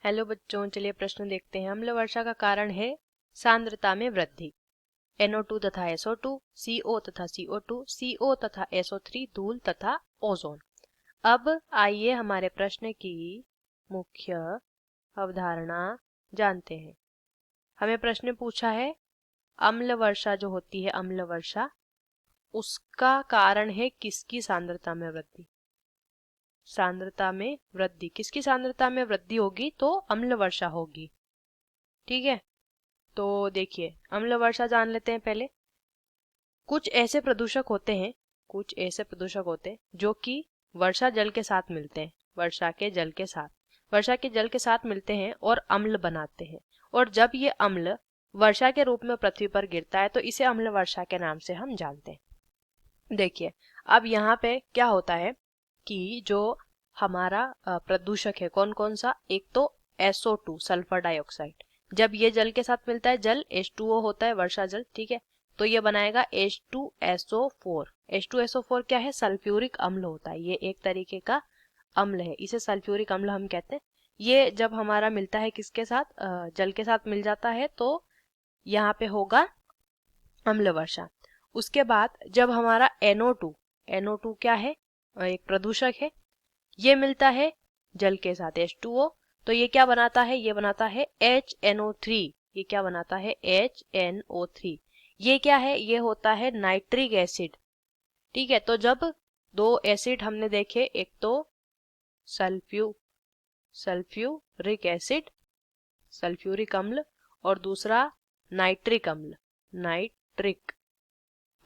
Hello बच्चों, चलिए प्रश्न देखते हैं। अम्ल वर्षा का कारण है सांद्रता में वृद्धि। NO2 तथा SO2, CO तथा CO2, CO तथा SO3, धूल तथा ओजोन। अब आइए हमारे प्रश्न की मुख्य अवधारणा जानते हैं। हमें प्रश्न पूछा है अम्ल वर्षा जो होती है, अम्ल वर्षा, उसका कारण है किसकी सांद्रता में वृद्धि। सांद्रता में वृद्धि, किसकी सांद्रता में वृद्धि होगी तो अम्ल वर्षा होगी। ठीक है, तो देखिए अम्ल वर्षा जान लेते हैं पहले। कुछ ऐसे प्रदूषक होते हैं, जो कि वर्षा जल के साथ मिलते हैं, वर्षा के जल के साथ मिलते हैं और अम्ल बनाते हैं। और जब ये अम्ल वर्षा के रूप में पृथ्वी पर गिरता है तो इसे अम्ल वर्षा के नाम से हम जानते हैं। देखिए अब यहाँ पे क्या होता है कि जो हमारा प्रदूषक है कौन कौन सा, एक तो SO2 सल्फर डाइऑक्साइड, जब ये जल के साथ मिलता है, जल H2O होता है, वर्षा जल, ठीक है, तो ये बनाएगा H2SO4। H2SO4 क्या है, सल्फ्यूरिक अम्ल होता है, ये एक तरीके का अम्ल है, इसे सल्फ्यूरिक अम्ल हम कहते हैं। ये जब हमारा मिलता है किसके साथ, जल के साथ मिल जाता है तो यहाँ पे होगा अम्ल वर्षा। उसके बाद जब हमारा NO2 क्या है, एक प्रदूषक है, ये मिलता है जल के साथ H2O, तो ये क्या बनाता है, ये बनाता है HNO3। ये क्या बनाता है, HNO3। ये क्या है, ये होता है नाइट्रिक एसिड। ठीक है, तो जब दो एसिड हमने देखे, एक तो सल्फ्यूरिक एसिड, सल्फ्यूरिक अम्ल, और दूसरा नाइट्रिक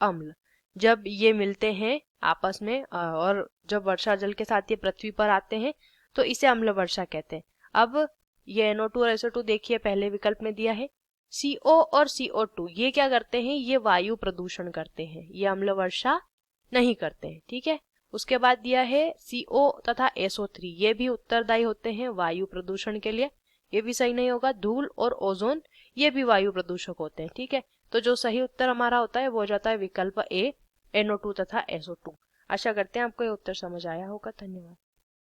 अम्ल, जब ये मिलते हैं आपस में और जब वर्षा जल के साथ ये पृथ्वी पर आते हैं तो इसे अम्ल वर्षा कहते हैं। अब ये NO2 और SO2 देखिए पहले विकल्प में दिया है। CO और CO2 ये क्या करते हैं, ये वायु प्रदूषण करते हैं, ये अम्ल वर्षा नहीं करते हैं। ठीक है, उसके बाद दिया है CO तथा SO3, ये भी उत्तरदायी होते हैं वायु प्रदूषण के लिए, ये भी सही नहीं होगा। धूल और ओजोन ये भी वायु प्रदूषक होते हैं। ठीक है, तो जो सही उत्तर हमारा होता है वो हो जाता है विकल्प A, NO2 तथा SO2। आशा करते हैं आपको ये उत्तर समझ आया होगा। धन्यवाद।